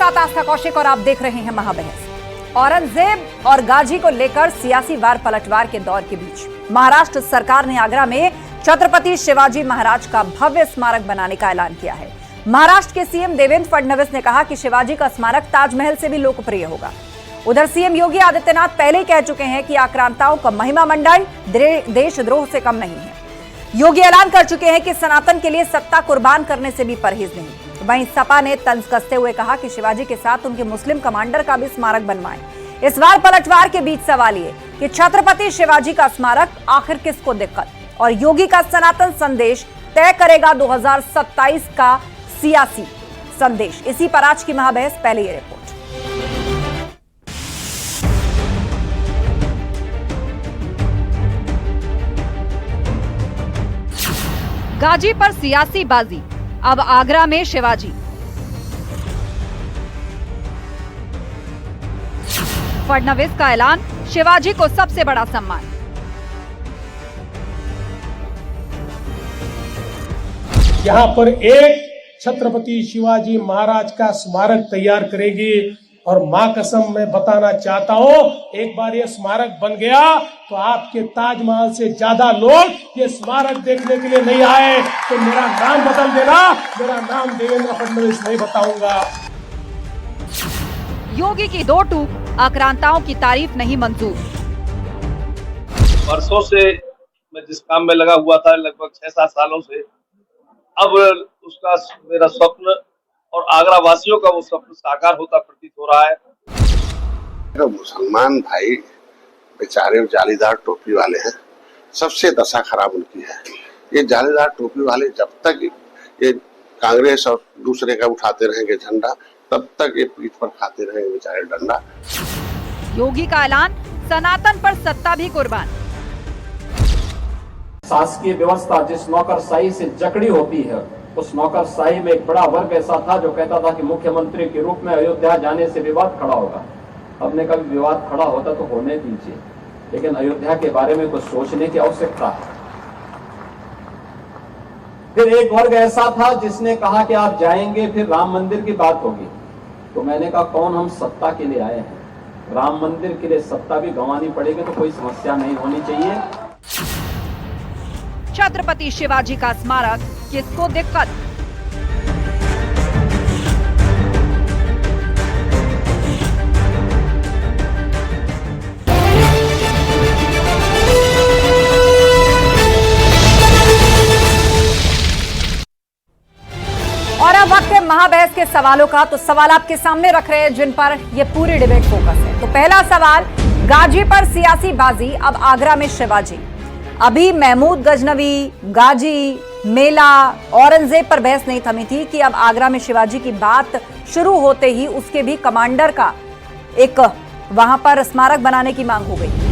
साथ आस्था कौशिक और आप देख रहे हैं महाबहस। औरंगजेब और गाजी को लेकर सियासी वार पलटवार के दौर के बीच महाराष्ट्र सरकार ने आगरा में छत्रपति शिवाजी महाराज का भव्य स्मारक बनाने का ऐलान किया है। महाराष्ट्र के सीएम देवेंद्र फडणवीस ने कहा कि शिवाजी का स्मारक ताजमहल से भी लोकप्रिय होगा। उधर सीएम योगी आदित्यनाथ पहले ही कह चुके हैं कि आक्रांताओं का महिमा मंडाई देशद्रोह से कम नहीं है। योगी ऐलान कर चुके हैं कि सनातन के लिए सत्ता कुर्बान करने से भी परहेज नहीं। वहीं सपा ने तंज कसते हुए कहा कि शिवाजी के साथ उनके मुस्लिम कमांडर का भी स्मारक बनवाएं। इस बार पलटवार के बीच सवाल ये कि छत्रपति शिवाजी का स्मारक आखिर किसको दिक्कत, और योगी का सनातन संदेश तय करेगा 2027 का सियासी संदेश। इसी पर आज की महाबहस पहले ये रिपोर्ट। गाजी पर सियासी बाजी, अब आगरा में शिवाजी। फडणवीस का ऐलान, शिवाजी को सबसे बड़ा सम्मान। यहाँ पर एक छत्रपति शिवाजी महाराज का स्मारक तैयार करेगी और मां कसम मैं बताना चाहता हूँ, एक बार ये स्मारक बन गया तो आपके ताजमहल से ज्यादा लोग ये स्मारक देखने के लिए नहीं आए तो मेरा नाम बदल देना, मेरा नाम देवेंद्र फडणवीस नहीं बताऊंगा। योगी की दो टूक, आक्रांताओं की तारीफ नहीं मंजूर। वर्षों से मैं जिस काम में लगा हुआ था, लगभग 6-7 सालों से, अब उसका मेरा स्वप्न और आगरा वासियों का वो स्वप्न साकार होता प्रतीत हो रहा है। मुसलमान भाई बेचारे जालीदार टोपी वाले हैं, सबसे दशा खराब उनकी है। ये जालीदार टोपी वाले जब तक ये कांग्रेस और दूसरे का उठाते रहेंगे झंडा, तब तक ये पीठ पर खाते रहेंगे बेचारे डंडा। योगी का ऐलान, सनातन पर सत्ता भी कुर्बान। शासकीय व्यवस्था जिस नौकरशाही से जकड़ी होती है, उस नौकरशाही में एक बड़ा वर्ग ऐसा था जो कहता था कि मुख्यमंत्री के रूप में अयोध्या जाने से विवाद खड़ा होगा। अब ने कभी विवाद खड़ा होता तो होने दीजिए, लेकिन अयोध्या के बारे में कुछ सोचने की आवश्यकता है। फिर एक वर्ग ऐसा था जिसने कहा कि आप जाएंगे फिर राम मंदिर की बात होगी। तो मैंने कहा कौन हम सत्ता के लिए आए हैं, राम मंदिर के लिए सत्ता भी गंवानी पड़ेगी तो कोई समस्या नहीं होनी चाहिए। छत्रपति शिवाजी का स्मारक किसको दिक्कत? और अब वक्त है महाबहस के सवालों का। तो सवाल आपके सामने रख रहे हैं जिन पर यह पूरी डिबेट फोकस है। तो पहला सवाल, गाजी पर सियासी बाजी, अब आगरा में शिवाजी। अभी महमूद गजनवी, गाजी, मेला, औरंगजेब पर बहस नहीं थमी थी कि अब आगरा में शिवाजी की बात शुरू होते ही उसके भी कमांडर का एक वहां पर स्मारक बनाने की मांग हो गई।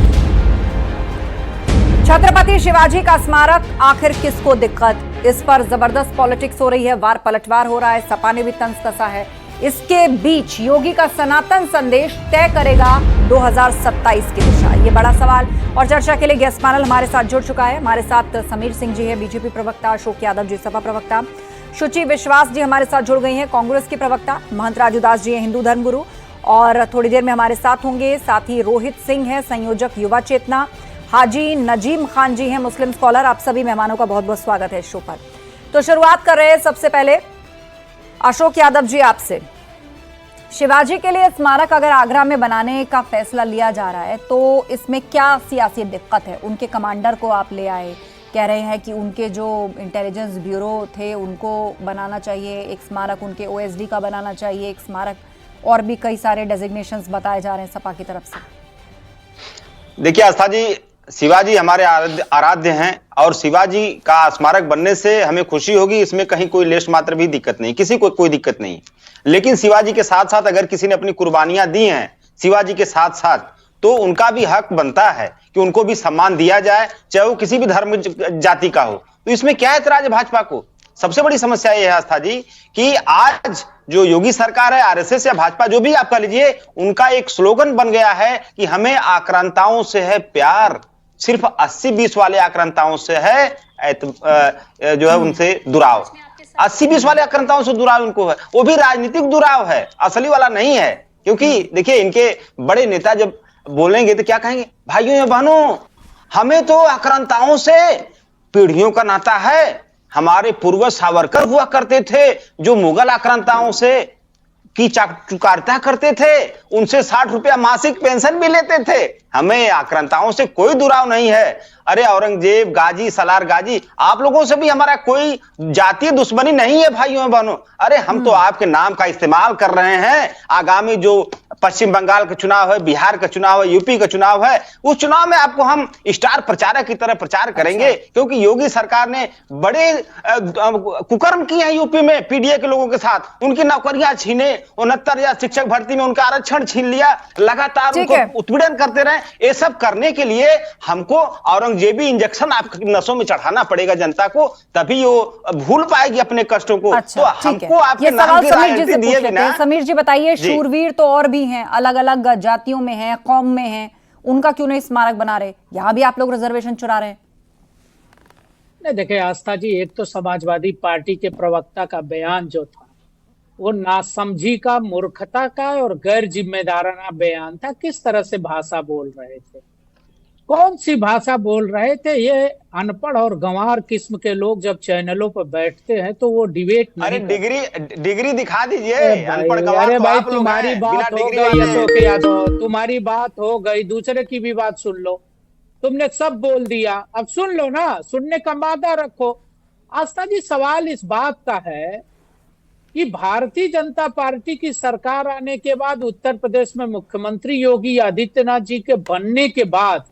छत्रपति शिवाजी का स्मारक आखिर किसको दिक्कत, इस पर जबरदस्त पॉलिटिक्स हो रही है, वार पलटवार हो रहा है, सपा ने भी तंज कसा है। इसके बीच योगी का सनातन संदेश तय करेगा 2027 की दिशा, ये बड़ा सवाल। और चर्चा के लिए गेस्ट पैनल हमारे साथ जुड़ चुका है। हमारे साथ समीर सिंह जी है, बीजेपी प्रवक्ता, अशोक यादव जी सपा प्रवक्ता, शुचि विश्वास जी हमारे साथ जुड़ गई हैं, कांग्रेस की प्रवक्ता, महंत राजू दास जी हैं, हिंदू धर्मगुरु, और थोड़ी देर में हमारे साथ होंगे। साथ ही रोहित सिंह है, संयोजक युवा चेतना, हाजी नजीम खान जी हैं, मुस्लिम स्कॉलर। आप सभी मेहमानों का बहुत बहुत स्वागत है इस शो पर। तो शुरुआत कर रहे हैं सबसे पहले अशोक यादव जी आपसे। शिवाजी के लिए स्मारक अगर आगरा में बनाने का फैसला लिया जा रहा है तो इसमें क्या सियासी दिक्कत है? उनके कमांडर को आप ले आए, कह रहे हैं कि उनके जो इंटेलिजेंस ब्यूरो थे उनको बनाना चाहिए एक स्मारक, उनके ओएसडी का बनाना चाहिए एक स्मारक, और भी कई सारे डेजिग्नेशंस बताए जा रहे हैं सपा की तरफ से। देखिए आस्था जी, शिवाजी हमारे आराध्य हैं और शिवाजी का स्मारक बनने से हमें खुशी होगी, इसमें कहीं कोई लेश मात्र भी दिक्कत नहीं, किसी को कोई दिक्कत नहीं। लेकिन शिवाजी के साथ साथ अगर किसी ने अपनी कुर्बानियां दी हैं शिवाजी के साथ साथ, तो उनका भी हक बनता है कि उनको भी सम्मान दिया जाए, चाहे वो किसी भी धर्म जाति का हो। तो इसमें क्या ऐतराज है भाजपा को? सबसे बड़ी समस्या यह है आस्था जी कि आज जो योगी सरकार है, आरएसएस या भाजपा जो भी आप कह लीजिए, उनका एक स्लोगन बन गया है कि हमें आक्रांताओं से है प्यार, सिर्फ 80-20 वाले आक्रांताओं से है जो है उनसे दुराव। 80-20 वाले आक्रांताओं से दुराव उनको है, वो भी राजनीतिक दुराव है, असली वाला नहीं है। क्योंकि देखिए इनके बड़े नेता जब बोलेंगे तो क्या कहेंगे, भाइयों या बहनों हमें तो आक्रांताओं से पीढ़ियों का नाता है। हमारे पूर्वज सावरकर हुआ करते थे जो मुगल आक्रांताओं से की चुकारता करते थे, उनसे 60 रुपया मासिक पेंशन भी लेते थे। हमें आक्रांताओं से कोई दुराव नहीं है। अरे औरंगजेब, गाजी, सलार गाजी, आप लोगों से भी हमारा कोई जातीय दुश्मनी नहीं है भाइयों बहनों। अरे हम तो आपके नाम का इस्तेमाल कर रहे हैं। आगामी जो पश्चिम बंगाल का चुनाव है, बिहार का चुनाव है, यूपी का चुनाव है, उस चुनाव में आपको हम स्टार प्रचारक की तरह प्रचार करेंगे। क्योंकि योगी सरकार ने बड़े कुकर्म किए हैं यूपी में पीडीए के लोगों के साथ, उनकी नौकरियां छीने, 69,000 शिक्षक भर्ती में उनका आरक्षण छीन लिया, लगातार उनको उत्पीड़न करते रहे। ये सब करने के लिए हमको औरंगजेबी इंजेक्शन आपके नसों में चढ़ाना पड़ेगा जनता को, तभी वो भूल पाएगी अपने कष्टों को। तो हमको आपके नाम की राजनीति दिए बिना। समीर जी बताइए, शूरवीर तो और भी हैं, अलग अलग जातियों में हैं, कौम में हैं, उनका क्यों नहीं स्मारक बना रहे? यहां भी आप लोग रिजर्वेशन चुरा रहे हैं। नहीं देखिए आस्था जी, एक तो समाजवादी पार्टी के प्रवक्ता का बयान जो था वो नासमझी का, मूर्खता का और गैर जिम्मेदाराना बयान था। किस तरह से भाषा बोल रहे थे, कौन सी भाषा बोल रहे थे? ये अनपढ़ और गंवार किस्म के लोग जब चैनलों पर बैठते हैं तो वो डिबेट नहीं। अरे डिग्री दिखा दीजिए। अनपढ़ गंवार अरे तो भाई आप लोग तुम्हारी हैं, बात बिना हो डिग्री गई वाले। अशोक यादव, तुम्हारी बात हो गई, दूसरे की भी बात सुन लो। तुमने सब बोल दिया, अब सुन लो ना, सुनने का मादा रखो। आस्था जी, सवाल इस बात का है कि भारतीय जनता पार्टी की सरकार आने के बाद, उत्तर प्रदेश में मुख्यमंत्री योगी आदित्यनाथ जी के बनने के बाद,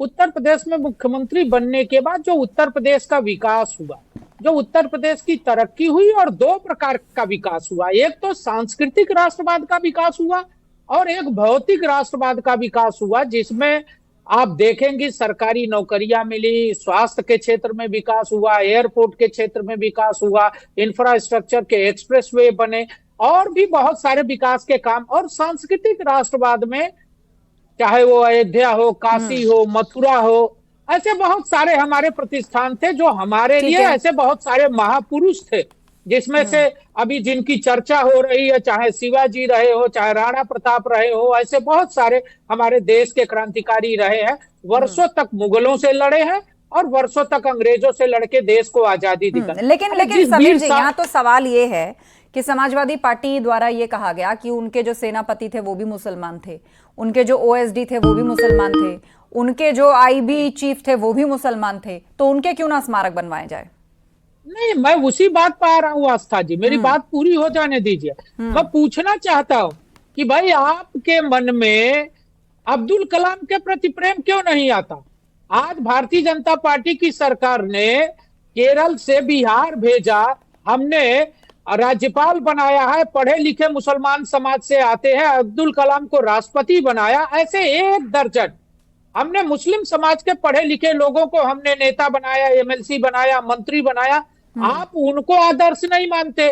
उत्तर प्रदेश में मुख्यमंत्री बनने के बाद जो उत्तर प्रदेश का विकास हुआ, जो उत्तर प्रदेश की तरक्की हुई, और दो प्रकार का विकास हुआ। एक तो सांस्कृतिक राष्ट्रवाद का विकास हुआ और एक भौतिक राष्ट्रवाद का विकास हुआ, जिसमें आप देखेंगे सरकारी नौकरियां मिली, स्वास्थ्य के क्षेत्र में विकास हुआ, एयरपोर्ट के क्षेत्र में विकास हुआ, इंफ्रास्ट्रक्चर के एक्सप्रेसवे बने, और भी बहुत सारे विकास के काम। और सांस्कृतिक राष्ट्रवाद में चाहे वो अयोध्या हो, काशी हो, मथुरा हो, ऐसे बहुत सारे हमारे प्रतिष्ठान थे जो हमारे लिए, ऐसे बहुत सारे महापुरुष थे, जिसमें से अभी जिनकी चर्चा हो रही है, चाहे शिवाजी रहे हो, चाहे राणा प्रताप रहे हो, ऐसे बहुत सारे हमारे देश के क्रांतिकारी रहे हैं। वर्षों तक मुगलों से लड़े हैं और वर्षों तक अंग्रेजों से लड़के देश को आजादी दिलाई। लेकिन समीर जी, यहाँ तो सवाल ये है कि समाजवादी पार्टी द्वारा ये कहा गया कि उनके जो सेनापति थे वो भी मुसलमान थे, उनके जो ओएसडी थे वो भी मुसलमान थे, उनके जो आईबी चीफ थे वो भी मुसलमान थे, तो उनके क्यों ना स्मारक बनवाए जाए? नहीं, मैं उसी बात पर आ रहा हूँ आस्था जी, मेरी बात पूरी हो जाने दीजिए। मैं पूछना चाहता हूँ कि भाई आपके मन में अब्दुल कलाम के प्रति प्रेम क्यों नहीं आता? आज भारतीय जनता पार्टी की सरकार ने केरल से बिहार भेजा, हमने राज्यपाल बनाया है, पढ़े लिखे मुसलमान समाज से आते हैं, अब्दुल कलाम को राष्ट्रपति बनाया, ऐसे एक दर्जन हमने मुस्लिम समाज के पढ़े लिखे लोगों को हमने नेता बनाया, एमएलसी बनाया, मंत्री बनाया। आप उनको आदर्श नहीं मानते,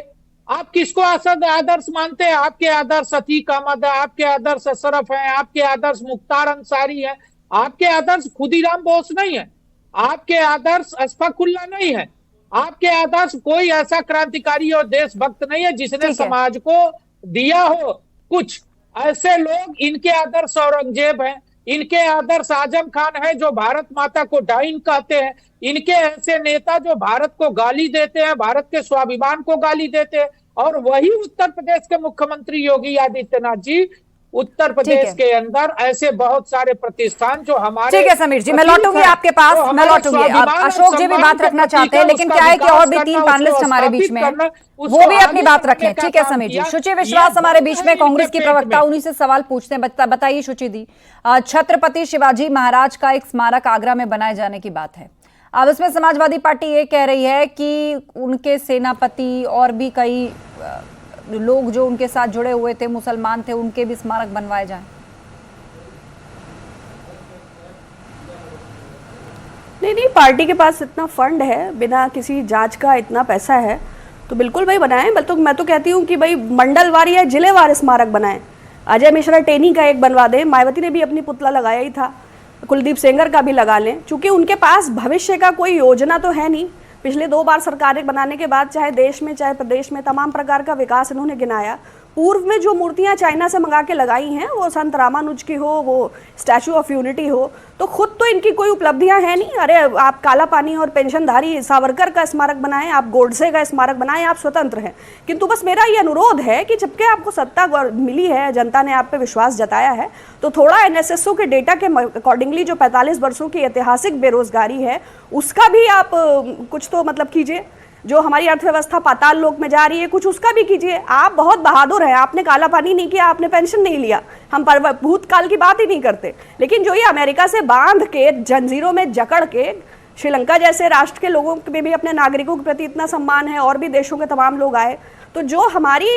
आप किसको आदर्श मानते हैं? आपके आदर्श अतीक अहमद है, आपके आदर्श अशरफ है, आपके आदर्श मुख्तार अंसारी है, आपके आदर्श खुदीराम बोस नहीं है, आपके आदर्श अशफाकुल्ला नहीं है, आपके आदर्श कोई ऐसा क्रांतिकारी और देशभक्त नहीं है जिसने समाज को दिया हो कुछ। ऐसे लोग, इनके आदर्श औरंगजेब हैं, इनके आदर्श आजम खान है जो भारत माता को डाइन कहते हैं, इनके ऐसे नेता जो भारत को गाली देते हैं, भारत के स्वाभिमान को गाली देते हैं। और वही उत्तर प्रदेश के मुख्यमंत्री योगी आदित्यनाथ जी, उत्तर प्रदेश के अंदर ऐसे बहुत सारे प्रतिष्ठान जो हमारे। ठीक है समीर जी, मैं लौटूंगी आपके पास, मैं लौटूंगी। अब अशोक जी भी बात रखना चाहते हैं, लेकिन क्या है कि और भी 3 पैनलिस्ट हमारे बीच में, वो भी अपनी बात रखें। ठीक है समीर जी। शुचि विश्वास हमारे बीच में, कांग्रेस की प्रवक्ता, उन्हीं से सवाल पूछते हैं। बताइए शुचि दी, छत्रपति शिवाजी महाराज का एक स्मारक आगरा में बनाए जाने की बात है। अब इसमें समाजवादी पार्टी ये कह रही है कि उनके सेनापति और भी कई लोग जो उनके साथ जुड़े हुए थे, मुसलमान थे, उनके भी स्मारक बनवाए जाएं। नहीं, पार्टी के पास इतना फंड है, बिना किसी जांच का इतना पैसा है, तो बिल्कुल भाई बनाएं। मैं तो कहती हूँ कि भाई मंडलवार या जिलेवार स्मारक बनाएं। अजय मिश्रा टेनी का एक बनवा दें, मायावती ने भी अपनी पुतला लगाया ही था, कुलदीप सेंगर का भी लगा लें। चूंकि उनके पास भविष्य का कोई योजना तो है नहीं, पिछले 2 बार सरकारें बनाने के बाद चाहे देश में चाहे प्रदेश में तमाम प्रकार का विकास इन्होंने गिनाया। पूर्व में जो मूर्तियां चाइना से मंगा के लगाई हैं, वो संत रामानुज की हो, वो स्टैचू ऑफ यूनिटी हो, तो खुद तो इनकी कोई उपलब्धियां है नहीं। अरे आप काला पानी और पेंशनधारी सावरकर का स्मारक बनाएं, आप गोडसे का स्मारक बनाएं, आप स्वतंत्र हैं। किंतु बस मेरा ये अनुरोध है कि जबकि आपको सत्ता मिली है, जनता ने आप पे विश्वास जताया है, तो थोड़ा एनएसएसओ के डेटा के अकॉर्डिंगली जो 45 वर्षों की ऐतिहासिक बेरोजगारी है उसका भी आप कुछ तो मतलब कीजिए। जो हमारी अर्थव्यवस्था पाताल लोक में जा रही है, कुछ उसका भी कीजिए। आप बहुत बहादुर हैं, आपने काला पानी नहीं किया, आपने पेंशन नहीं लिया, हम भूतकाल की बात ही नहीं करते। लेकिन जो ये अमेरिका से बांध के जंजीरों में जकड़ के श्रीलंका जैसे राष्ट्र के लोगों में भी अपने नागरिकों के प्रति इतना सम्मान है, और भी देशों के तमाम लोग आए, तो जो हमारी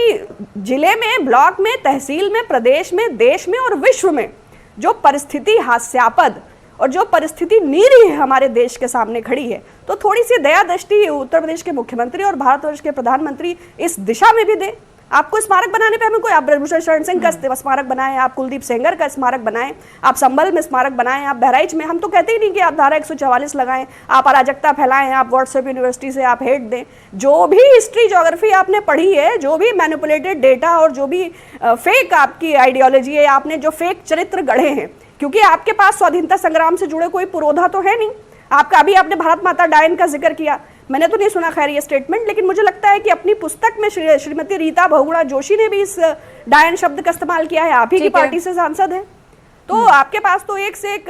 जिले में, ब्लॉक में, तहसील में, प्रदेश में, देश में और विश्व में जो परिस्थिति हास्यास्पद और जो परिस्थिति नीरी है हमारे देश के सामने खड़ी है, तो थोड़ी सी दया दृष्टि उत्तर प्रदेश के मुख्यमंत्री और भारतवर्ष के प्रधानमंत्री इस दिशा में भी दें। आपको स्मारक बनाने पे हमें कोई, आप ब्रजभूषण शरण सिंह का स्मारक बनाएं, आप कुलदीप सेंगर का स्मारक बनाएं, आप संभल में स्मारक बनाएं, आप बहराइच में, हम तो कहते ही नहीं कि आप धारा 144 लगाएं, आप अराजकता फैलाएं, आप व्हाट्सएप यूनिवर्सिटी से आप हेट दें। जो भी हिस्ट्री ज्योग्राफी आपने पढ़ी है, जो भी मैनिपुलेटेड डेटा और जो भी फेक आपकी आइडियोलॉजी है, आपने जो फेक चरित्र गढ़े हैं, क्योंकि आपके पास स्वाधीनता संग्राम से जुड़े कोई पुरोधा तो है नहीं। आपका अभी आपने भारत माता डायन का जिक्र किया, मैंने तो नहीं सुना खैर ये स्टेटमेंट, लेकिन मुझे लगता है कि अपनी पुस्तक में श्रीमती रीता बहुगुणा जोशी ने भी इस डायन शब्द का इस्तेमाल किया है। आप ही की पार्टी से सांसद है, तो आपके पास तो एक से एक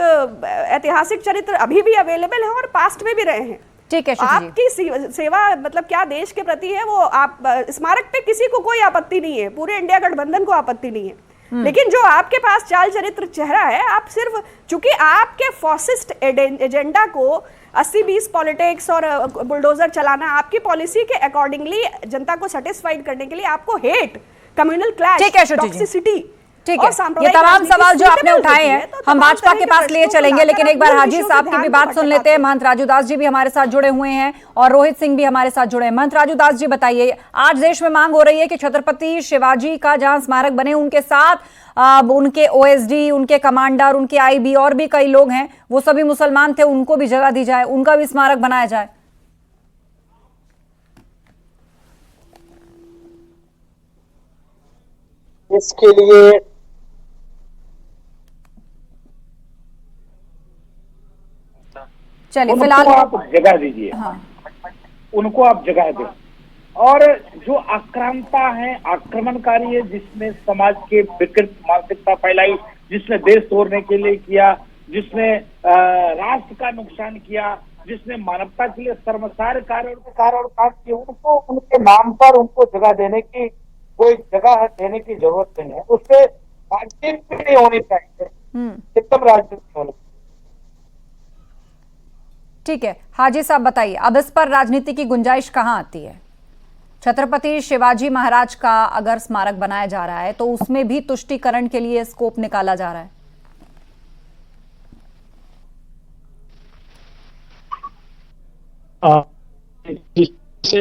ऐतिहासिक चरित्र अभी भी अवेलेबल है और पास्ट में भी रहे हैं। ठीक है, आपकी सेवा मतलब क्या देश के प्रति है, वो आप स्मारक पे किसी को कोई आपत्ति नहीं है, पूरे इंडिया गठबंधन को आपत्ति नहीं है, लेकिन जो आपके पास चाल चरित्र चेहरा है, आप सिर्फ चूंकि आपके फॉसिस्ट एजेंडा को 80-20 पॉलिटिक्स और बुलडोजर चलाना, आपकी पॉलिसी के अकॉर्डिंगली जनता को सेटिस्फाइड करने के लिए आपको हेट, कम्युनल क्लैश, टॉक्सिसिटी, ठीक है, ये तमाम सवाल जो आपने उठाए हैं हम भाजपा के पास लिए चलेंगे, लेकिन एक बार हाजी साहब की भी बात सुन लेते हैं। महंत राजू दास जी भी हमारे साथ जुड़े हुए हैं और रोहित सिंह भी हमारे साथ जुड़े हैं। महंत राजू दास जी बताइए, आज देश में मांग हो रही है कि छत्रपति शिवाजी का जहां स्मारक बने, उनके साथ उनके ओएसडी, उनके कमांडर, उनके आईबी और भी कई लोग हैं, वो सभी मुसलमान थे, उनको भी जगह दी जाए, उनका भी स्मारक बनाया जाए। इसके लिए चलिए फिलहाल आप जगह दीजिए, हाँ। उनको आप जगह दें। और जो आक्रांता है, आक्रमणकारी है, जिसने समाज के विकृत मानसिकता फैलाई, जिसने देश तोड़ने के लिए किया, जिसने राष्ट्र का नुकसान किया, जिसने मानवता के लिए शर्मसार कार्य और काम किए, उनको उनके नाम पर उनको जगह देने की कोई जगह देने की जरूरत नहीं है। उससे राजनीति नहीं होनी चाहिए, एकदम राजनीति होनी। ठीक है, हाजी साहब बताइए, अब इस पर राजनीति की गुंजाइश कहां आती है? छत्रपति शिवाजी महाराज का अगर स्मारक बनाया जा रहा है तो उसमें भी तुष्टीकरण के लिए स्कोप निकाला जा रहा है।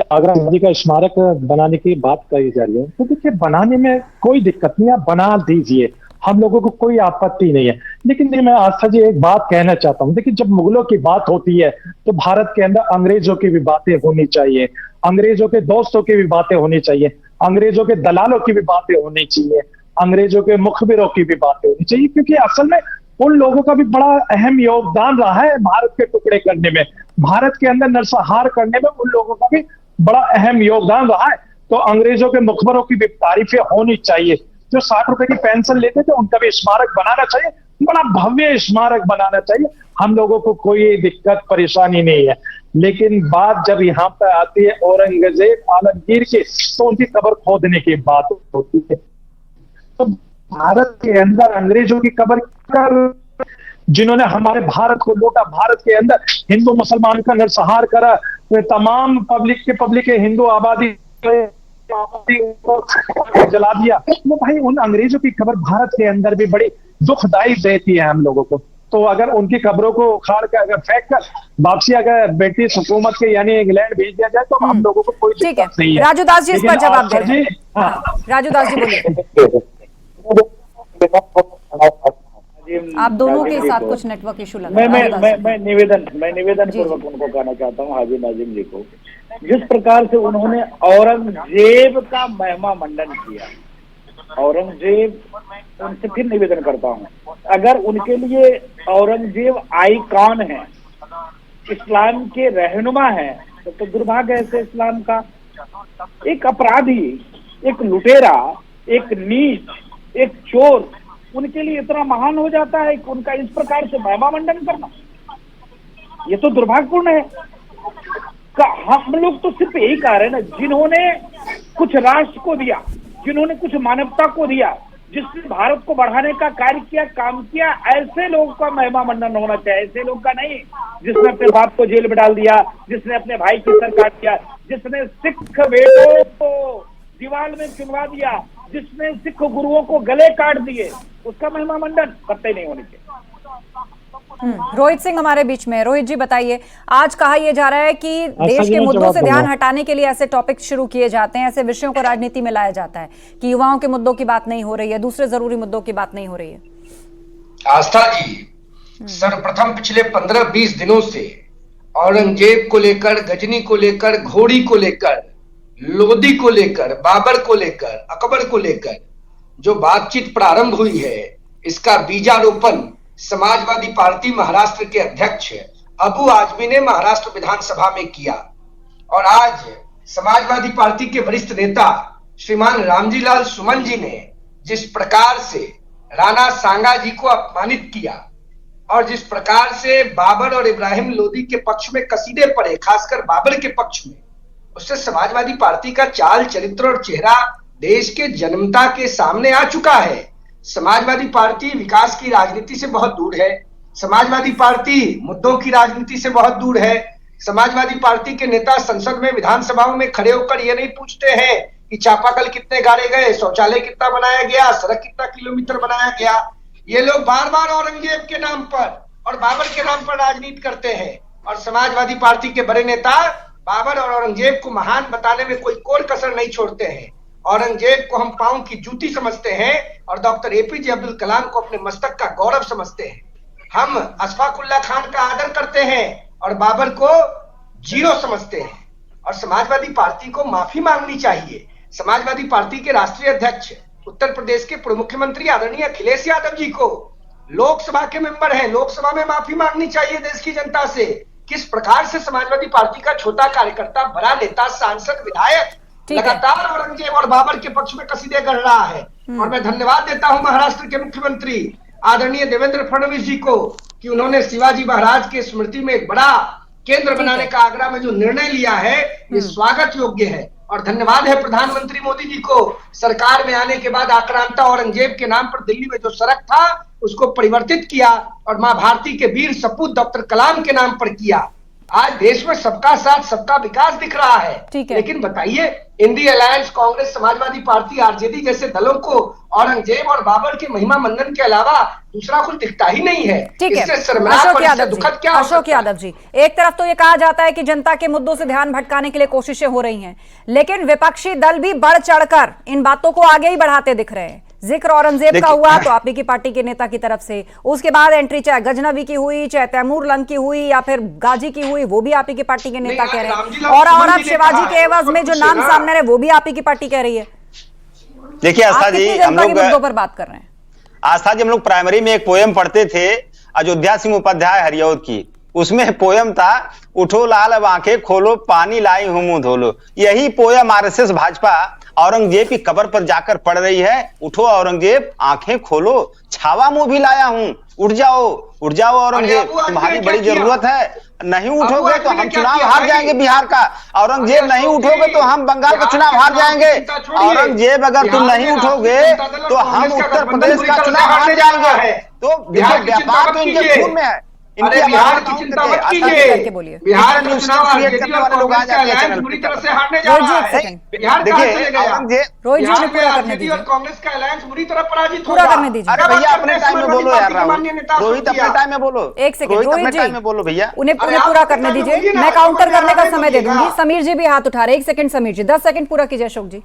आगरा गांधी का स्मारक बनाने की बात कही जा रही है, तो देखिए बनाने में कोई दिक्कत नहीं, आप बना दीजिए, हम लोगों को कोई आपत्ति नहीं है। लेकिन मैं आस्था जी एक बात कहना चाहता हूँ, देखिए जब मुगलों की बात होती है तो भारत के अंदर अंग्रेजों की भी बातें होनी चाहिए, अंग्रेजों के दोस्तों की भी बातें होनी चाहिए, अंग्रेजों के दलालों की भी बातें होनी चाहिए, अंग्रेजों के मुखबिरों की भी बातें होनी चाहिए, क्योंकि असल में उन लोगों का भी बड़ा अहम योगदान रहा है भारत के टुकड़े करने में, भारत के अंदर नरसंहार करने में उन लोगों का भी बड़ा अहम योगदान रहा है। तो अंग्रेजों के मुखबरों की भी तारीफें होनी चाहिए। जो 60 रुपए की पेंशन लेते थे उनका भी स्मारक बनाना चाहिए, बड़ा भव्य स्मारक बनाना चाहिए, हम लोगों को कोई दिक्कत परेशानी नहीं है। लेकिन बात जब यहाँ पे आती है औरंगजेब आलमगीर की, तो उनकी कब्र खोदने की बात होती है। तो भारत के अंदर अंग्रेजों की कब्र, जिन्होंने हमारे भारत को लूटा, भारत के अंदर हिंदू मुसलमान का नरसंहार करा, तमाम पब्लिक हिंदू आबादी जला दिया, वो भाई उन अंग्रेजों की खबर भारत के अंदर भी बड़ी दुखदाई देती है हम लोगों को। तो अगर उनकी खबरों को उखाड़ कर, अगर फेंक कर वापसी अगर ब्रिटिश हुकूमत के यानी इंग्लैंड भेज दिया जाए तो हम लोगों को कोई दिक्कत नहीं है। राजू दास जी इस पर जवाब दे रहे हैं। राजू दास जी बोलिए। आप दोनों के नाजिम जी साथ को। कुछ नेटवर्क इशू लग रहा है। मैं निवेदन जी, पूर्वक उनको कहना चाहता हूँ, हाजी नाजिम जी को, जिस प्रकार से उन्होंने औरंगजेब का महिमा मंडन किया, औरंगजेब, उनसे फिर निवेदन करता हूँ, अगर उनके लिए औरंगजेब आइकॉन है, इस्लाम के रहनुमा है, तो दुर्भाग्य है ऐसे इस्लाम का। एक अपराधी, एक लुटेरा, एक नीच, एक चोर उनके लिए इतना महान हो जाता है कि उनका इस प्रकार से महिमा मंडन करना, ये तो दुर्भाग्यपूर्ण है। हम लोग तो सिर्फ यही कह रहे हैं ना, जिन्होंने कुछ राष्ट्र को दिया, जिन्होंने कुछ मानवता को दिया, जिसने भारत को बढ़ाने का कार्य किया, काम किया, ऐसे लोगों का महिमा मंडन होना चाहिए, ऐसे लोग का नहीं जिसने अपने बाप को जेल में डाल दिया, जिसने अपने भाई की सर काट दिया, जिसने सिख बेटों को दीवार में चुनवा दिया, जिसने सिख गुरुओं को गले काट दिए, उसका महिमा मंडन कतई नहीं होनी चाहिए। रोहित सिंह हमारे बीच में। रोहित जी बताइए, आज कहा यह जा रहा है कि देश के मुद्दों से ध्यान हटाने के लिए ऐसे टॉपिक शुरू किए जाते हैं, ऐसे विषयों को राजनीति में लाया जाता है कि युवाओं के मुद्दों की बात नहीं हो रही है, दूसरे जरूरी मुद्दों की बात नहीं हो रही है। आस्था जी, सर्वप्रथम पिछले 15-20 दिनों से औरंगजेब को लेकर, गजनी को लेकर, घोड़ी को लेकर, लोदी को लेकर, बाबर को लेकर, अकबर को लेकर जो बातचीत प्रारंभ हुई है, इसका बीजारोपण समाजवादी पार्टी महाराष्ट्र के अध्यक्ष अबू आजमी ने महाराष्ट्र विधानसभा में किया। और आज समाजवादी पार्टी के वरिष्ठ नेता श्रीमान रामजी लाल सुमन जी ने जिस प्रकार से राणा सांगा जी को अपमानित किया और जिस प्रकार से बाबर और इब्राहिम लोदी के पक्ष में कसीदे पड़े, खासकर बाबर के पक्ष में, उससे समाजवादी पार्टी का चाल चरित्र और चेहरा देश के जनता के सामने आ चुका है। समाजवादी पार्टी विकास की राजनीति से बहुत दूर है, समाजवादी पार्टी मुद्दों की राजनीति से बहुत दूर है। समाजवादी पार्टी के नेता संसद में, विधानसभाओं में खड़े होकर ये नहीं पूछते हैं कि चापाकल कितने गाड़े गए, शौचालय कितना बनाया गया, सड़क कितना किलोमीटर बनाया गया। ये लोग बार बार औरंगजेब के नाम पर और बाबर के नाम पर राजनीति करते हैं और समाजवादी पार्टी के बड़े नेता बाबर और औरंगजेब को महान बताने में कोई कोर कसर नहीं छोड़ते हैं। औरंगजेब को हम पांव की जूती समझते हैं और डॉक्टर एपीजे अब्दुल कलाम को अपने मस्तक का गौरव समझते हैं। हम अशफाकुल्लाह खान का आदर करते हैं और बाबर को जीरो समझते हैं। और समाजवादी पार्टी को माफी मांगनी चाहिए। समाजवादी पार्टी के राष्ट्रीय अध्यक्ष, उत्तर प्रदेश के पूर्व मुख्यमंत्री आदरणीय अखिलेश यादव जी को, लोकसभा के मेंबर हैं, लोकसभा में माफी मांगनी चाहिए देश की जनता से। किस प्रकार से समाजवादी पार्टी का छोटा कार्यकर्ता, बड़ा नेता, सांसद, विधायक लगातार औरंगजेब और बाबर के पक्ष में कसीदे कर रहा है। और मैं धन्यवाद देता हूं महाराष्ट्र के मुख्यमंत्री आदरणीय देवेंद्र फडणवीस जी को कि उन्होंने शिवाजी महाराज के स्मृति में एक बड़ा केंद्र बनाने का आगरा में जो निर्णय लिया है, ये स्वागत योग्य है। और धन्यवाद है प्रधानमंत्री मोदी जी को, सरकार में आने के बाद आक्रांता औरंगजेब के नाम पर दिल्ली में जो सड़क था उसको परिवर्तित किया और मां भारती के वीर सपूत डॉक्टर कलाम के नाम पर किया। आज देश में सबका साथ, सबका विकास दिख रहा है। लेकिन बताइए, India alliance, Congress, Samajwadi party, RJD जैसे दलों को औरंगजेब और बाबर के महिमा मंडन के अलावा दूसरा कुछ दिखता ही नहीं है। ठीक है, इससे शर्मनाक और इससे दुखद क्या हो सकता है? अशोक यादव जी, एक तरफ तो ये कहा जाता है कि जनता के मुद्दों से ध्यान भटकाने के लिए कोशिशें हो रही हैं, लेकिन विपक्षी दल भी बढ़ चढ़कर इन बातों को आगे ही बढ़ाते दिख रहे हैं। जिक्र औरंगजेब का हुआ तो आप ही की पार्टी के नेता की तरफ से, उसके बाद एंट्री चाहे गजनवी की हुई, चाहे तैमूर लंग की हुई या फिर गाजी की हुई, वो भी आप ही की पार्टी के नेता कह रहे हैं। और अब शिवाजी के एवज में जो नाम सामने रहे वो भी आप ही की पार्टी कह रही है। देखिए आस्था जी, हम लोग मुद्दों पर बात कर रहे हैं। आस्था जी, हम लोग प्राइमरी में एक पोएम पढ़ते थे अयोध्या सिंह उपाध्याय हरियौद की, उसमें पोएम था, उठो लाल अब आंखें खोलो, पानी लाई हूं मुंह धोलो। यही पोएम आरएसएस भाजपा औरंगजेब की कब्र पर जाकर पढ़ रही है। उठो औरंगजेब आंखें खोलो, छावा मुंह भी लाया हूं, उठ जाओ, उठ जाओ औरंगजेब, तुम्हारी बड़ी जरूरत है। नहीं उठोगे तो हम चुनाव हार जाएंगे बिहार का। औरंगजेब नहीं उठोगे तो हम बंगाल का चुनाव हार जाएंगे। औरंगजेब अगर तुम नहीं उठोगे तो हम उत्तर प्रदेश का चुनाव हार जाएंगे। तो व्यापार तो इनके खून में है। अरे बिहार की चिंता मत कीजिए, बिहार का चुनाव आरजेडी और कांग्रेस का अलायंस बुरी तरह से हारने जा रहा है। बिहार कहां चले गए? बिहार में आरजेडी और कांग्रेस का अलायंस बुरी तरह पराजित होगा। पूरा करने दीजिए। अरे भैया अपने टाइम में बोलो यार, रोहित अपने टाइम में बोलो। एक सेकंड रोहित जी, में बोलो भैया, उन्हें पूरा करने दीजिए, मैं काउंटर करने का समय दे दूंगी। समीर जी भी हाथ उठा रहे, एक सेकंड समीर जी, 10 सेकंड पूरा कीजिए अशोक जी।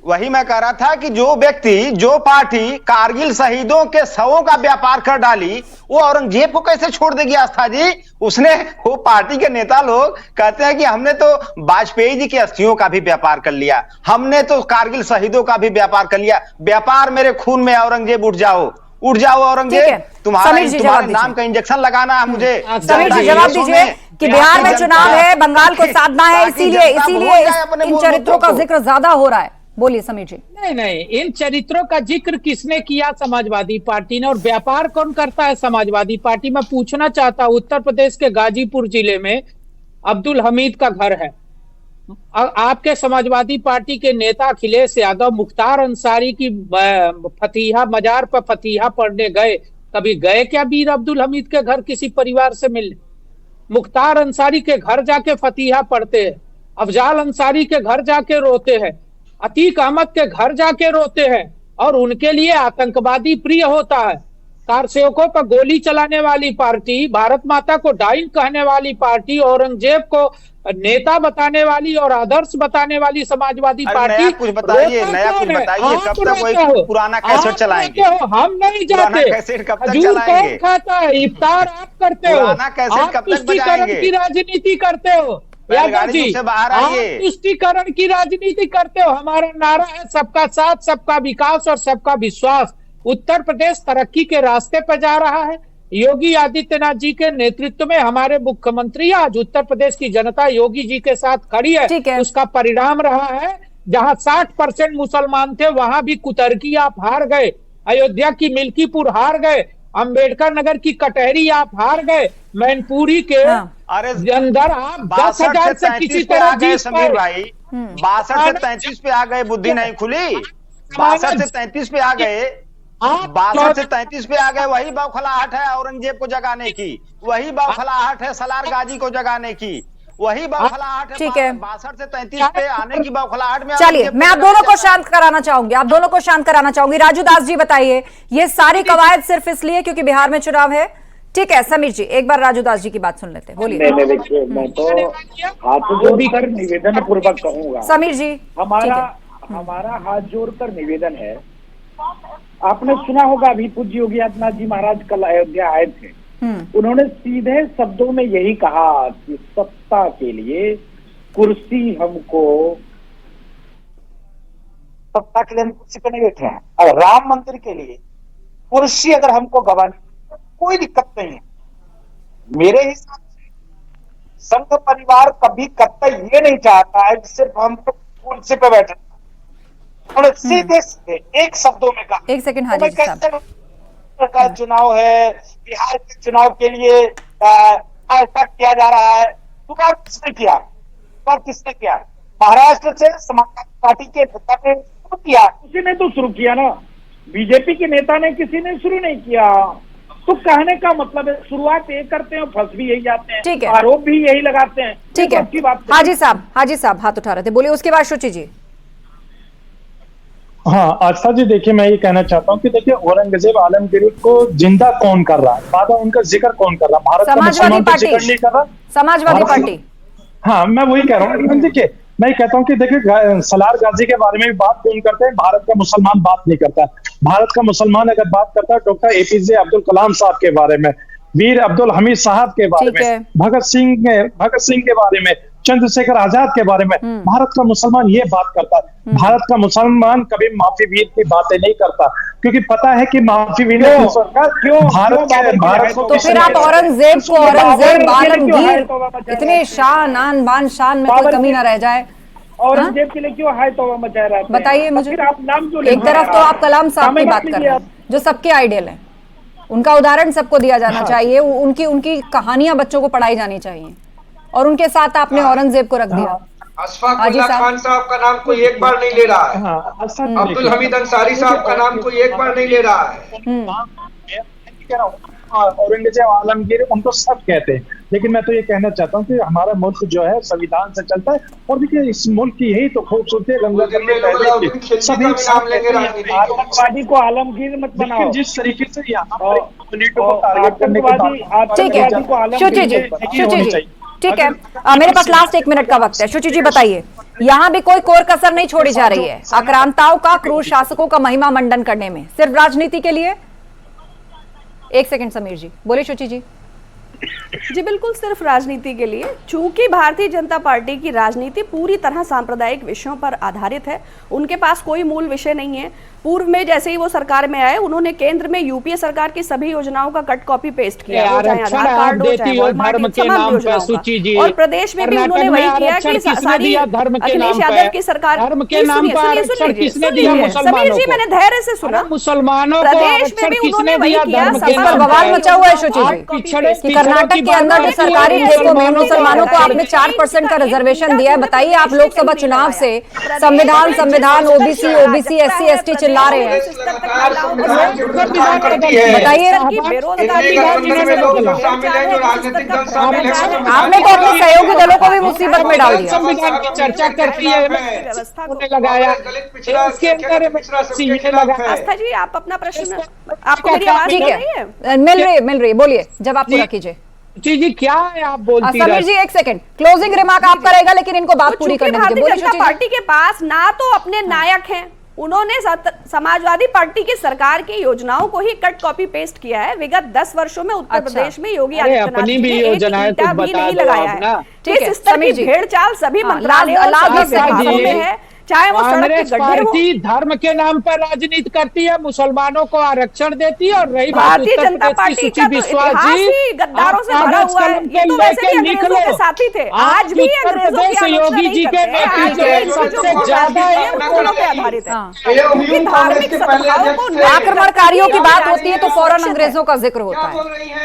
वही मैं कह रहा था कि जो व्यक्ति, जो पार्टी कारगिल शहीदों के शवों का व्यापार कर डाली, वो औरंगजेब को कैसे छोड़ देगी आस्था जी? उसने, वो पार्टी के नेता लोग कहते हैं कि हमने तो वाजपेयी जी की अस्थियों का भी व्यापार कर लिया, हमने तो कारगिल शहीदों का भी व्यापार कर लिया। व्यापार मेरे खून में, औरंगजेब उठ जाओ, उठ जाओ औरंगजेब, तुम्हारे नाम का इंजेक्शन लगाना है मुझे। समीर जी जवाब दीजिए कि बिहार में चुनाव है, बंगाल को साधना है, इसीलिए इन चरित्रों का जिक्र ज्यादा हो रहा है। बोलिए समीर जी। नहीं, इन चरित्रों का जिक्र किसने किया? समाजवादी पार्टी ने। और व्यापार कौन करता है? समाजवादी पार्टी। मैं पूछना चाहता हूं, उत्तर प्रदेश के गाजीपुर जिले में अब्दुल हमीद का घर है। आपके समाजवादी पार्टी के नेता अखिलेश यादव मुख्तार अंसारी की फतीहा मजार पर फतीहा पढ़ने गए। कभी गए क्या वीर अब्दुल हमीद के घर किसी परिवार से मिलने? मुख्तार अंसारी के घर जाके फतीहा पढ़ते हैं, अफजाल अंसारी के घर जाके रोते हैं, अतीक अहमद के घर जाके रोते हैं, और उनके लिए आतंकवादी प्रिय होता है। कारसेवकों पर गोली चलाने वाली पार्टी, भारत माता को डाइन कहने वाली पार्टी, औरंगजेब को नेता बताने वाली और आदर्श बताने वाली समाजवादी पार्टी। कुछ बताइए, नया कुछ बताइए, कब तक वही पुराना कैसेट चलाएंगे? हम नहीं जाते। खजूर कौन खाता है? इफ्तार आप करते हो, आप तुष्टीकरण की राजनीति करते हो। यादव जी, आप तुष्टीकरण की राजनीति करते हो। हमारा नारा है सबका साथ, सबका विकास और सबका विश्वास। उत्तर प्रदेश तरक्की के रास्ते पर जा रहा है। योगी आदित्यनाथ जी के नेतृत्व में हमारे मुख्यमंत्री, आज उत्तर प्रदेश की जनता योगी जी के साथ खड़ी है। उसका परिणाम रहा है, जहां 60% मुसलमान थे वहां भी कुतर्की आप हार गए, अयोध्या की मिल्कीपुर हार गए, अंबेडकर नगर की कटहरी आप हार गए, मैनपुरी के अंदर आप 10,000 से किसी तरह जीत समीर भाई। 62 से 33 पे आ गए, बुद्धि नहीं खुली। 62 से 33 पे आ गए, 62 से 33 पे आ गए। वही बौखलाहट है औरंगजेब को जगाने की, वही बौखलाहट है सलार गाजी को जगाने की, वही बौखलाहट है। ठीक है, 62 से 33 पे आने की बौखलाहट में। चलिए, मैं आप दोनों को शांत कराना चाहूंगी, आप दोनों को शांत कराना चाहूंगी। राजू दास जी बताइए, ये सारी कवायद सिर्फ इसलिए क्योंकि बिहार में चुनाव है? ठीक है समीर जी, एक बार राजू दास जी की बात सुन लेते हैं। बोलिए। देखिए, मैं तो हाथ जोड़कर निवेदन पूर्वक कहूंगा समीर जी, हमारा हाथ जोड़कर निवेदन है। आपने सुना होगा, अभी पूज्य योगी आदित्यनाथ जी महाराज कल अयोध्या आए थे। उन्होंने सीधे शब्दों में यही कहा कि सत्ता के लिए कुर्सी हमको, सत्ता के लिए हम कुर्सी पे नहीं बैठे हैं, और राम मंदिर के लिए कुर्सी अगर हमको गवानी कोई दिक्कत नहीं है। मेरे हिसाब से संघ परिवार कभी कतई ये नहीं चाहता है कि सिर्फ हम कुर्सी पे बैठे। उन्होंने सीधे सीधे एक शब्दों में कहा, एक सेकंड हाजी साहब, का चुनाव है, बिहार के चुनाव के लिए ऐसा किया जा रहा है। चुनाव किसने किया? और किसने किया? महाराष्ट्र से समाजवादी पार्टी के नेता ने शुरू किया, उसी ने तो शुरू किया ना। बीजेपी के नेता ने, किसी ने शुरू नहीं किया। तो कहने का मतलब है, शुरुआत ये करते हैं, फंस भी यही जाते हैं, ठीक है, आरोप भी यही लगाते हैं। ठीक है, हाजी साहब हाथ उठा रहे थे, बोलिए। उसके बाद शुचि जी। हाँ आस्था जी, देखिए मैं ये कहना चाहता हूँ कि देखिए औरंगजेब आलमगीर को जिंदा कौन कर रहा है, बाबा उनका जिक्र कौन कर रहा है? भारत का मुसलमान तो जिक्र नहीं कर रहा, समाजवादी पार्टी। हाँ मैं वही कह रहा हूँ। देखिए मैं कहता हूँ कि देखिए सलार गाजी के बारे में भी बात कौन करते हैं? भारत का मुसलमान बात नहीं करता। भारत का मुसलमान अगर बात करता है डॉक्टर एपीजे अब्दुल कलाम साहब के बारे में, वीर अब्दुल हमीद साहब के बारे में, भगत सिंह के बारे में, चंद्रशेखर आजाद के बारे में। भारत का मुसलमान ये बात करता है। भारत का मुसलमान कभी माफी वीर की बातें नहीं करता, क्योंकि पता है कि माफी वीर भारत को। तो फिर आप औरंगजेब को औरंगजेब आलमगीर, इतने शान आन बान शान में कोई कमी ना रह जाए, औरंगजेब के लिए क्यों हाय तौबा मचा रहा है? बताइए मुझे। आप नाम जो एक तरफ तो आप कलाम साहब की बात कर रहे हैं, जो सबके आइडियल हैं, उनका उदाहरण सबको दिया जाना चाहिए, उनकी कहानियां बच्चों को पढ़ाई जानी चाहिए, और उनके साथ आपने औरंगजेब को रख दिया। अशफाक उल्लाह खान साहब का नाम कोई एक बार नहीं ले रहा है, अब्दुल हमीद अंसारी साहब का नाम कोई एक बार नहीं ले रहा है। औरंगजेब आलमगीर उनको सब कहते हैं, लेकिन मैं तो ये कहना चाहता हूँ कि हमारा मुल्क जो है संविधान से चलता है। और देखिए इस मुल्क की यही तो खूबसूरती है, सभी आतंकवादी को आलमगीर मत बनाओ। जिस तरीके से यहाँ को टारगेट करने की बात, ठीक है शुचि जी, ठीक है, मेरे पास लास्ट 1 मिनट का वक्त है। शुचि जी बताइए, यहाँ भी कोई कोर कसर नहीं छोड़ी जा रही है आक्रांताओं का, क्रूर शासकों का महिमा मंडन करने में, सिर्फ राजनीति के लिए? 1 सेकंड समीर जी, बोलिए शुचि जी। जी बिल्कुल, सिर्फ राजनीति के लिए। चूंकि भारतीय जनता पार्टी की राजनीति पूरी तरह सांप्रदायिक विषयों पर आधारित है, उनके पास कोई मूल विषय नहीं है। पूर्व में जैसे ही वो सरकार में आए, उन्होंने केंद्र में यूपीए सरकार की सभी योजनाओं का कट कॉपी पेस्ट किया, वो चाहे आधार कार्ड हो, चाहे वॉलमार्ट, तमाम योजनाओं का। और प्रदेश में भी उन्होंने वही किया कि सारी अखिलेश यादव की सरकार। समीर जी, मैंने धैर्य से सुना। मुसलमानों प्रदेश में भी उन्होंने वही किया। बवाल मचा हुआ है शुचि जी, कर्नाटक के अंदर जो सरकारी ठेकों में मुसलमानों को आपने 4% का रिजर्वेशन दिया है। बताइए, आप लोकसभा चुनाव से संविधान ओबीसी SC ST चिल्ला रहे हैं, बताइए। आपने तो अपने सहयोगी दलों को भी मुसीबत में डाल दिया। संविधान की चर्चा करती है, लगाया आस्था जी, आप अपना प्रश्न, आपको मेरी आवाज ठीक है, मिल रही, बोलिए, जवाब पूरा कीजिए। जी क्या है आप बोलती हैं? समीर जी 1 सेकंड, क्लोजिंग रिमार्क आप करेगा, लेकिन इनको बात पूरी करने दीजिए। भारतीय जनता पार्टी के पास ना तो अपने नायक हैं, उन्होंने समाजवादी पार्टी की सरकार की योजनाओं को ही कट कॉपी पेस्ट किया है। विगत 10 वर्षों में उत्तर प्रदेश में योगी आदित्यनाथ ने एक ईंटा भी नहीं लगाया है। इस स्तर की भेड़चाल सभी मंत्रालयों में है, चाहे वो सड़क के गड्ढे हो। धर्म के नाम पर राजनीति करती है, मुसलमानों को आरक्षण देती है। और रही बात भारतीय जनता पार्टी का तो इतिहास ही गद्दारों से भरा हुआ है। ये तो वैसे भी अंग्रेजों के साथी थे, आज भी अंग्रेजों की योगी जी के नेतृत्व सबसे ज्यादा पे आधारित है। धार्मिक आक्रमणकारियों की बात होती है तो फौरन अंग्रेजों का जिक्र होता है,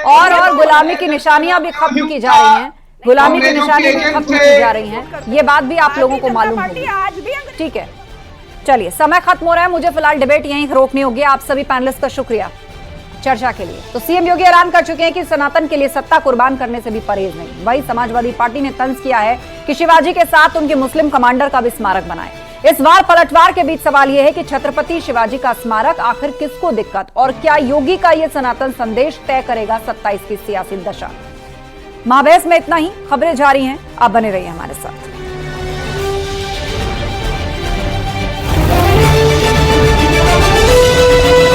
और गुलामी की निशानियां भी खत्म की जा रही हैं, गुलामी की निशानी भी खत्म की जा रही हैं। ये बात भी आप लोगों को मालूम होगी। ठीक है, चलिए, समय खत्म हो रहा है, मुझे फिलहाल डिबेट यहीं रोकनी होगी। आप सभी पैनलिस्ट का शुक्रिया चर्चा के लिए। तो सीएम योगी ऐलान कर चुके हैं कि सनातन के लिए सत्ता कुर्बान करने से भी परहेज नहीं। वही समाजवादी पार्टी ने तंज किया है कि शिवाजी के साथ उनके मुस्लिम कमांडर का भी स्मारक बनाए। इस बार पलटवार के बीच सवाल यह है कि छत्रपति शिवाजी का स्मारक आखिर किसको दिक्कत, और क्या योगी का यह सनातन संदेश तय करेगा 27 की सियासी दशा। महाबहस में इतना ही, खबरें जारी हैं, आप बने रहिए हमारे साथ।